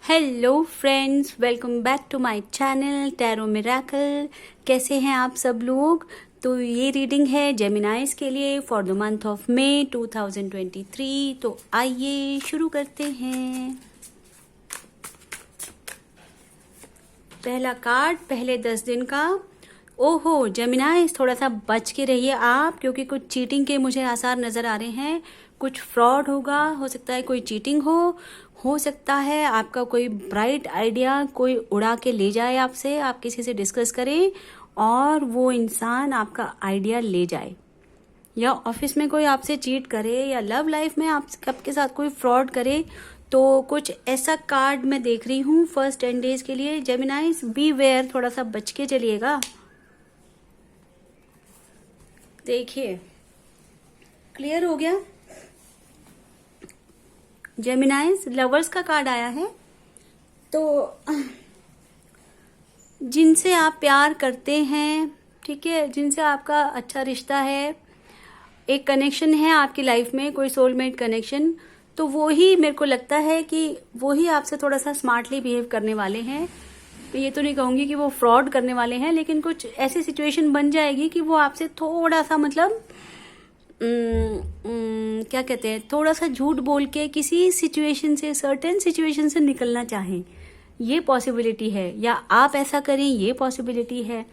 Hello friends, welcome back to my channel tarot miracle. कैसे हैं आप सब लोग। तो ये रीडिंग है जेमिनाइज के लिए for the month of May 2023। तो आइए शुरू करते हैं। पहला कार्ड पहले 10 दिन का। ओहो जेमिनाइज, थोड़ा सा बच के रहिए आप, क्योंकि कुछ चीटिंग के मुझे आसार नजर आ रहे हैं। कुछ फ्रॉड होगा, हो सकता है कोई चीटिंग हो सकता है आपका कोई ब्राइट आइडिया कोई उड़ा के ले जाए आपसे, आप किसी से डिस्कस करें और वो इंसान आपका आइडिया ले जाए, या ऑफिस में कोई आपसे चीट करे, या लव लाइफ में आपके साथ कोई फ्रॉड करे। तो कुछ ऐसा कार्ड मैं देख रही हूँ फर्स्ट 10 डेज के लिए। जेमिनाइज बी वेयर, थोड़ा सा बच के चलिएगा। देखिए क्लियर हो गया। जेमिनाइज लवर्स का कार्ड आया है। तो जिनसे आप प्यार करते हैं, ठीक है, जिनसे आपका अच्छा रिश्ता है, एक कनेक्शन है आपकी लाइफ में, कोई सोलमेट कनेक्शन, तो वो ही मेरे को लगता है कि वो ही आपसे थोड़ा सा स्मार्टली बिहेव करने वाले हैं। ये तो नहीं कहूंगी कि वो फ्रॉड करने वाले हैं, लेकिन कुछ ऐसी सिचुएशन बन जाएगी कि वो आपसे थोड़ा सा मतलब क्या कहते हैं, थोड़ा सा झूठ बोल के किसी सिचुएशन से, सर्टेन सिचुएशन से निकलना चाहें, ये पॉसिबिलिटी है, या आप ऐसा करें, ये पॉसिबिलिटी है।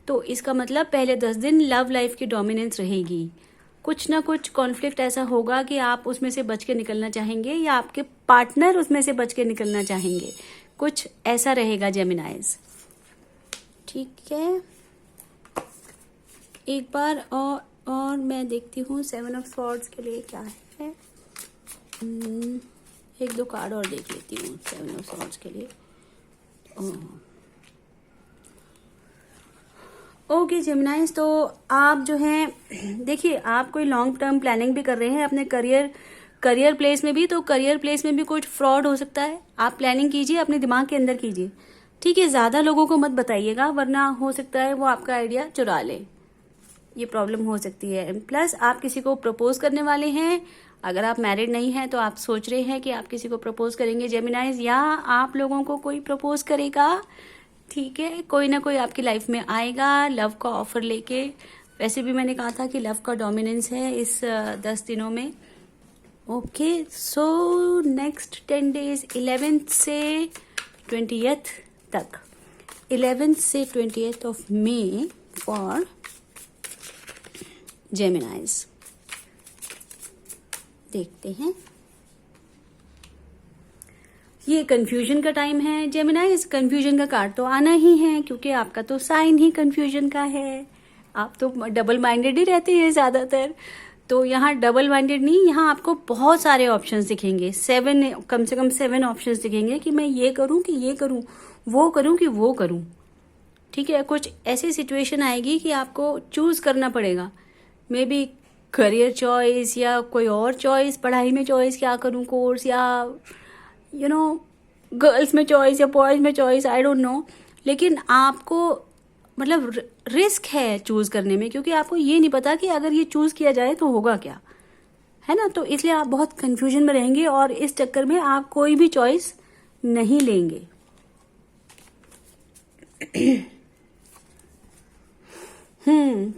तो इसका मतलब पहले 10 दिन लव लाइफ की डोमिनेंस रहेगी। कुछ ना कुछ कॉन्फ्लिक्ट ऐसा होगा कि आप उसमें से बच के निकलना चाहेंगे, या आपके पार्टनर उसमें से बच के निकलना चाहेंगे। कुछ ऐसा रहेगा जेमिनाइज, ठीक है। एक बार और मैं देखती हूँ 7 ऑफ स्वॉर्ड्स के लिए क्या है। एक दो कार्ड और देख लेती हूँ 7 ऑफ स्वॉर्ड्स के लिए। ओके जेमिनाइज, तो आप जो हैं, देखिए आप कोई लॉन्ग टर्म प्लानिंग भी कर रहे हैं अपने करियर प्लेस में भी। तो करियर प्लेस में भी कुछ फ्रॉड हो सकता है। आप प्लानिंग कीजिए, अपने दिमाग के अंदर कीजिए, ठीक है। ज्यादा लोगों को मत बताइएगा, वरना हो सकता है वो आपका आइडिया चुरा ले, ये प्रॉब्लम हो सकती है। प्लस आप किसी को प्रपोज करने वाले हैं। अगर आप मैरिड नहीं हैं तो आप सोच रहे हैं कि आप किसी को प्रपोज करेंगे जेमिनाइज, या आप लोगों को कोई प्रपोज करेगा, ठीक है। कोई ना कोई आपकी लाइफ में आएगा लव का ऑफर लेके। वैसे भी मैंने कहा था कि लव का डोमिनेंस है इस 10 दिनों में। Okay, so next 10 days 11th से 20th तक, 11th से 20th ऑफ मई फॉर जेमिनाइज। देखते हैं। ये कंफ्यूजन का टाइम है जेमिनाइज। कंफ्यूजन का कार्ड तो आना ही है, क्योंकि आपका तो साइन ही कंफ्यूजन का है। आप तो डबल माइंडेड ही रहते हैं ज्यादातर। तो यहाँ डबल माइंडेड नहीं, यहाँ आपको बहुत सारे ऑप्शंस दिखेंगे। 7, कम से कम 7 ऑप्शंस दिखेंगे कि मैं ये करूं कि ये करूं, वो करूं कि वो करूं, ठीक है। कुछ ऐसी सिचुएशन आएगी कि आपको चूज करना पड़ेगा। मे बी करियर चॉइस, या कोई और चॉइस, पढ़ाई में चॉइस, क्या करूं कोर्स, या गर्ल्स में चॉइस या बॉयज में चॉइस, आई डोंट नो। लेकिन आपको मतलब रिस्क है चूज करने में, क्योंकि आपको ये नहीं पता कि अगर ये चूज किया जाए तो होगा क्या, है ना। तो इसलिए आप बहुत कंफ्यूजन में रहेंगे, और इस चक्कर में आप कोई भी चॉइस नहीं लेंगे।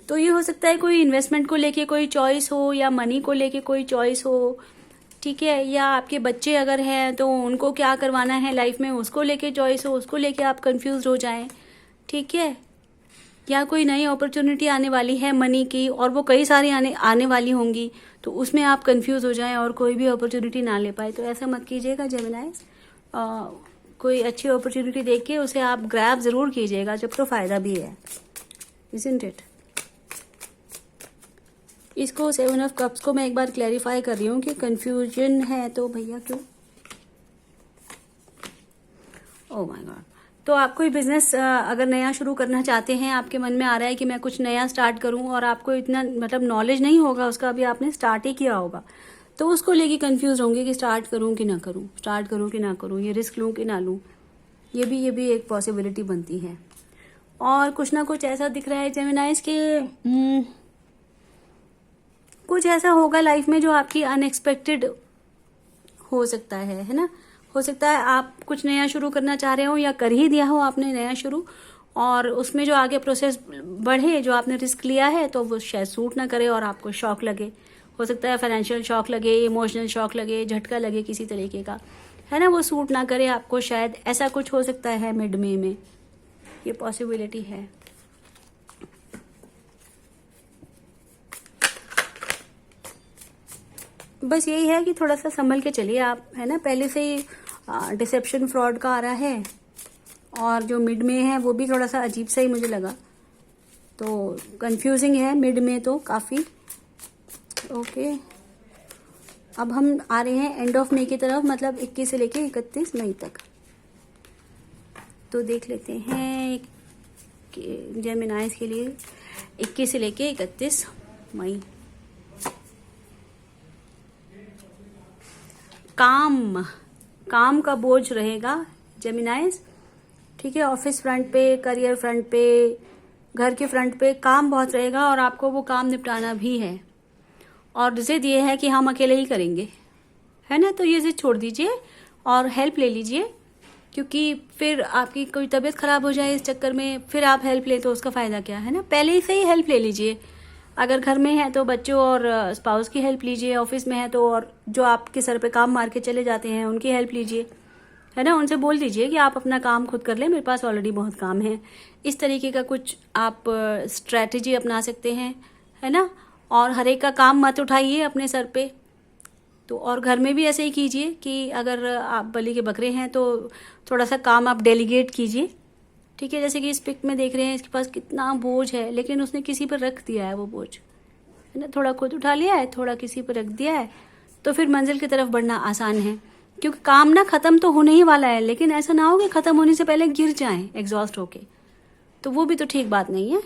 तो ये हो सकता है कोई इन्वेस्टमेंट को लेके कोई चॉइस हो, या मनी को लेके कोई चॉइस हो, ठीक है। या आपके बच्चे अगर हैं तो उनको क्या करवाना है लाइफ में, उसको लेके चॉइस हो, उसको लेके आप कंफ्यूज हो जाएं, ठीक है। या कोई नई अपॉर्चुनिटी आने वाली है मनी की, और वो कई सारी आने वाली होंगी, तो उसमें आप कंफ्यूज हो जाएं और कोई भी अपॉर्चुनिटी ना ले पाए। तो ऐसा मत कीजिएगा जेमिनाइज। कोई अच्छी अपॉर्चुनिटी देख के उसे आप ग्रैब जरूर कीजिएगा, जब तो फायदा भी है, isn't it? इसको 7 ऑफ कप्स को मैं एक बार क्लैरिफाई कर रही हूँ कि कंफ्यूजन है, तो भैया क्यों। Oh my God. तो आप कोई बिजनेस अगर नया शुरू करना चाहते हैं, आपके मन में आ रहा है कि मैं कुछ नया स्टार्ट करूं, और आपको इतना मतलब नॉलेज नहीं होगा उसका, अभी आपने स्टार्ट ही किया होगा, तो उसको लेके कंफ्यूज होंगे कि स्टार्ट करूं कि ना करूं, स्टार्ट करूं कि ना करूं, ये रिस्क लूं कि ना लूं। ये भी एक पॉसिबिलिटी बनती है। और कुछ ना कुछ ऐसा दिख रहा है जेमिनाइज के कुछ ऐसा होगा लाइफ में जो आपकी अनएक्सपेक्टेड हो सकता है ना। हो सकता है आप कुछ नया शुरू करना चाह रहे हो या कर ही दिया हो आपने नया शुरू, और उसमें जो आगे प्रोसेस बढ़े, जो आपने रिस्क लिया है, तो वो शायद सूट ना करे और आपको शॉक लगे। हो सकता है फाइनेंशियल शॉक लगे, इमोशनल शॉक लगे, झटका लगे किसी तरीके का, है ना, वो सूट ना करे आपको, शायद ऐसा कुछ हो सकता है मिड में, ये पॉसिबिलिटी है। बस यही है कि थोड़ा सा संभल के चलिए आप, है ना, पहले से ही डिसेप्शन फ्रॉड का आ रहा है, और जो मिड में है वो भी थोड़ा सा अजीब सा ही मुझे लगा, तो कंफ्यूजिंग है मिड में तो काफ़ी। ओके, अब हम आ रहे हैं एंड ऑफ मई की तरफ, मतलब 21 से लेके 31 मई तक। तो देख लेते हैं कि जेमिनाइज के लिए 21 से लेके 31 मई। काम का बोझ रहेगा जेमिनाइज, ठीक है, ऑफिस फ्रंट पे, करियर फ्रंट पे, घर के फ्रंट पे काम बहुत रहेगा, और आपको वो काम निपटाना भी है, और जिद ये है कि हम अकेले ही करेंगे, है ना, तो ये जिद छोड़ दीजिए और हेल्प ले लीजिए, क्योंकि फिर आपकी कोई तबीयत खराब हो जाए इस चक्कर में, फिर आप हेल्प ले तो उसका फायदा क्या, है ना, पहले ही से ही हेल्प ले लीजिए। अगर घर में है तो बच्चों और स्पाउस की हेल्प लीजिए, ऑफिस में है तो और जो आपके सर पे काम मार के चले जाते हैं उनकी हेल्प लीजिए, है ना, उनसे बोल दीजिए कि आप अपना काम खुद कर लें, मेरे पास ऑलरेडी बहुत काम है। इस तरीके का कुछ आप स्ट्रैटेजी अपना सकते हैं, है ना, और हर एक का काम मत उठाइए अपने सर पे। तो और घर में भी ऐसे ही कीजिए कि अगर आप बलि के बकरे हैं तो थोड़ा सा काम आप डेलीगेट कीजिए, ठीक है। जैसे कि इस पिक में देख रहे हैं इसके पास कितना बोझ है, लेकिन उसने किसी पर रख दिया है वो बोझ, है ना, थोड़ा खुद उठा लिया है, थोड़ा किसी पर रख दिया है, तो फिर मंजिल की तरफ बढ़ना आसान है। क्योंकि काम ना खत्म तो होने ही वाला है, लेकिन ऐसा ना हो कि खत्म होने से पहले गिर जाएं एग्जॉस्ट होके, तो वो भी तो ठीक बात नहीं है।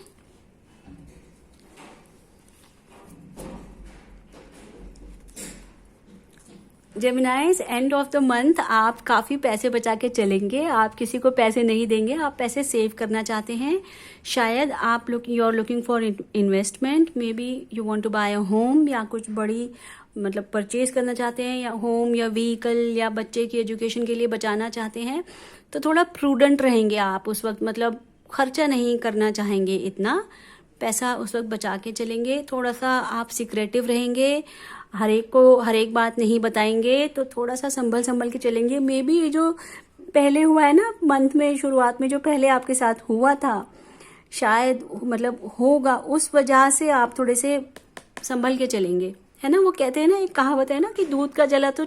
जेमिनाइज, एंड ऑफ द मंथ आप काफ़ी पैसे बचा के चलेंगे, आप किसी को पैसे नहीं देंगे, आप पैसे सेव करना चाहते हैं। शायद आप you are looking for investment, maybe you want to buy a home, या कुछ बड़ी मतलब परचेज करना चाहते हैं, या होम या व्हीकल, या बच्चे की एजुकेशन के लिए बचाना चाहते हैं, तो थोड़ा प्रूडेंट रहेंगे आप उस वक्त, मतलब खर्चा नहीं करना चाहेंगे इतना पैसा, उस वक्त बचा के चलेंगे। थोड़ा सा आप सिक्रेटिव रहेंगे, हर एक को हर एक बात नहीं बताएंगे, तो थोड़ा सा संभल के चलेंगे। मे बी ये जो पहले हुआ है ना मंथ में, शुरुआत में जो पहले आपके साथ हुआ था, शायद मतलब होगा, उस वजह से आप थोड़े से संभल के चलेंगे, है ना। वो कहते हैं ना, एक कहावत है ना कि दूध का जला तो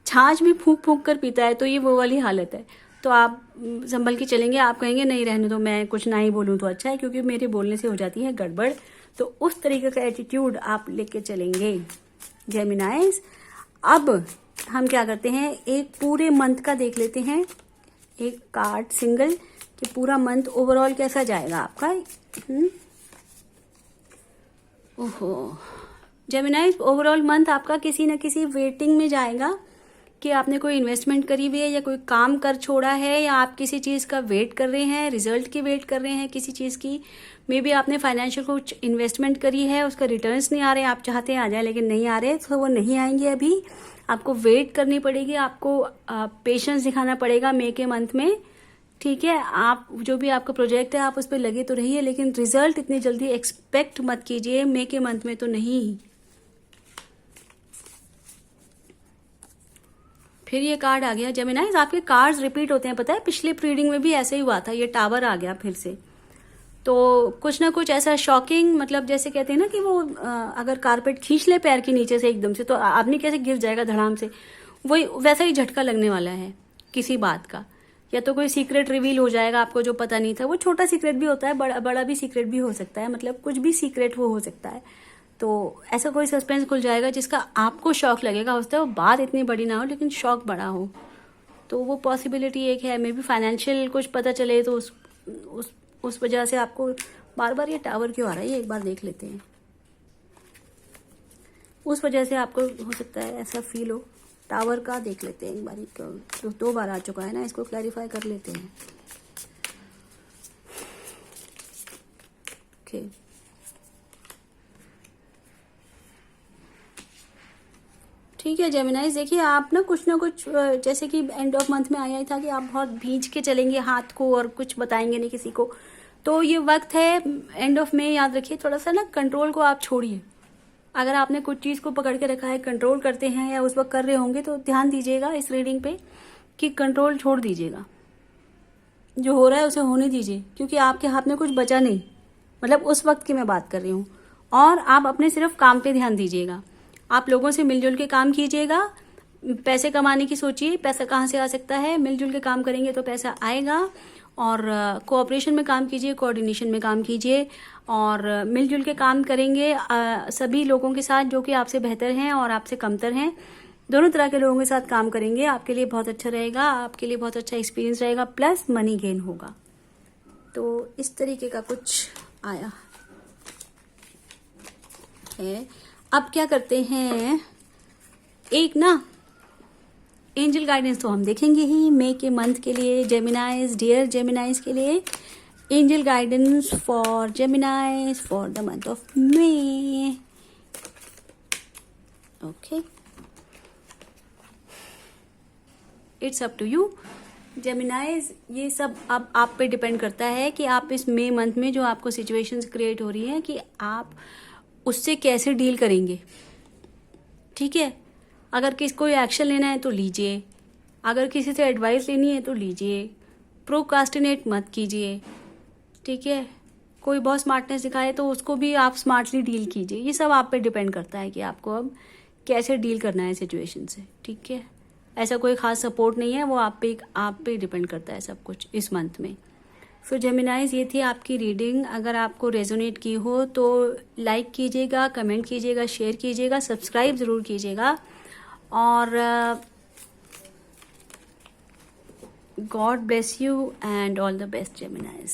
छाछ भी फूंक फूंक कर पीता है, तो ये वो वाली हालत है। तो आप संभल के चलेंगे, आप कहेंगे नहीं रहने दो, मैं कुछ ना ही बोलूं तो अच्छा है, क्योंकि मेरे बोलने से हो जाती है गड़बड़, तो उस तरीके का एटीट्यूड आप लेके चलेंगे जेमिनाइज। अब हम क्या करते हैं, एक पूरे मंथ का देख लेते हैं, एक कार्ड सिंगल, कि पूरा मंथ ओवरऑल कैसा जाएगा आपका। ओहो जेमिनाइज, ओवरऑल मंथ आपका किसी न किसी वेटिंग में जाएगा, कि आपने कोई इन्वेस्टमेंट करी हुई है, या कोई काम कर छोड़ा है, या आप किसी चीज़ का वेट कर रहे हैं, रिजल्ट की वेट कर रहे हैं किसी चीज़ की। मे बी आपने फाइनेंशियल कुछ इन्वेस्टमेंट करी है, उसका रिटर्न्स नहीं आ रहे, आप चाहते हैं आ जाए लेकिन नहीं आ रहे, तो वो नहीं आएंगे अभी, आपको वेट करनी पड़ेगी, आपको पेशेंस दिखाना पड़ेगा मई के मंथ में, ठीक है। आप जो भी आपका प्रोजेक्ट है आप उस पर लगे तो रहिए, लेकिन रिजल्ट इतनी जल्दी एक्सपेक्ट मत कीजिए, मई के मंथ में तो नहीं। फिर ये कार्ड आ गया जेमिनाइज, आपके कार्ड्स रिपीट होते हैं, पता है पिछले प्रीडिंग में भी ऐसे ही हुआ था, ये टावर आ गया फिर से। तो कुछ ना कुछ ऐसा शॉकिंग, मतलब जैसे कहते हैं ना कि वो अगर कारपेट खींच ले पैर के नीचे से एकदम से, तो आदमी कैसे गिर जाएगा धड़ाम से, वही वैसा ही झटका लगने वाला है किसी बात का। या तो कोई सीक्रेट रिवील हो जाएगा आपको जो पता नहीं था, वो छोटा सीक्रेट भी होता है, बड़ा भी सीक्रेट भी हो सकता है, मतलब कुछ भी सीक्रेट वो हो सकता है। तो ऐसा कोई सस्पेंस खुल जाएगा जिसका आपको शॉक लगेगा, हो सकता है वो बात इतनी बड़ी ना हो लेकिन शॉक बड़ा हो, तो वो पॉसिबिलिटी एक है। मे बी फाइनेंशियल कुछ पता चले, तो उस वजह से आपको बार बार ये टावर क्यों आ रहा है, ये एक बार देख लेते हैं। उस वजह से आपको हो सकता है ऐसा फील हो, टावर का देख लेते हैं एक बार, तो 2 बार आ चुका है ना, इसको क्लैरिफाई कर लेते हैं। ओके, ठीक है जेमिनाइज, देखिए आप ना कुछ जैसे कि एंड ऑफ मंथ में आया ही था कि आप बहुत भींच के चलेंगे हाथ को और कुछ बताएंगे नहीं किसी को, तो ये वक्त है एंड ऑफ में, याद रखिए थोड़ा सा ना कंट्रोल को आप छोड़िए। अगर आपने कुछ चीज़ को पकड़ के रखा है, कंट्रोल करते हैं या उस वक्त कर रहे होंगे, तो ध्यान दीजिएगा इस रीडिंग पे कि कंट्रोल छोड़ दीजिएगा, जो हो रहा है उसे होने दीजिए, क्योंकि आपके हाथ में कुछ बचा नहीं, मतलब उस वक्त की मैं बात कर रही हूँ। और आप अपने सिर्फ काम पे ध्यान दीजिएगा, आप लोगों से मिलजुल के काम कीजिएगा, पैसे कमाने की सोचिए, पैसा कहाँ से आ सकता है, मिलजुल के काम करेंगे तो पैसा आएगा। और कोऑपरेशन में काम कीजिए, कोऑर्डिनेशन में काम कीजिए, और मिलजुल के काम करेंगे सभी लोगों के साथ जो कि आपसे बेहतर हैं और आपसे कमतर हैं, दोनों तरह के लोगों के साथ काम करेंगे, आपके लिए बहुत अच्छा रहेगा, आपके लिए बहुत अच्छा एक्सपीरियंस रहेगा, प्लस मनी गेन होगा। तो इस तरीके का कुछ आया है। अब क्या करते हैं, एक ना एंजल गाइडेंस तो हम देखेंगे ही मई के मंथ के लिए, जेमिनाइज, डियर जेमिनाइज के लिए angel guidance for Geminis for the month of May. Okay, it's up to you Geminis, ये सब अब आप पे डिपेंड करता है कि आप इस मई मंथ में जो आपको सिचुएशंस क्रिएट हो रही हैं कि आप उससे कैसे डील करेंगे। ठीक है, अगर कोई एक्शन लेना है तो लीजिए, अगर किसी से एडवाइस लेनी है तो लीजिए, प्रोकास्टिनेट मत कीजिए। ठीक है, कोई बहुत स्मार्टनेस दिखाए तो उसको भी आप स्मार्टली डील कीजिए। ये सब आप पे डिपेंड करता है कि आपको अब कैसे डील करना है सिचुएशन से। ठीक है, ऐसा कोई खास सपोर्ट नहीं है, वो आप पे डिपेंड करता है सब कुछ इस मंथ में। सो जेमिनाइज, ये थी आपकी रीडिंग। अगर आपको रेजोनेट की हो तो लाइक कीजिएगा, कमेंट कीजिएगा, शेयर कीजिएगा, सब्सक्राइब ज़रूर कीजिएगा, और God bless you and all the best जेमिनाइज।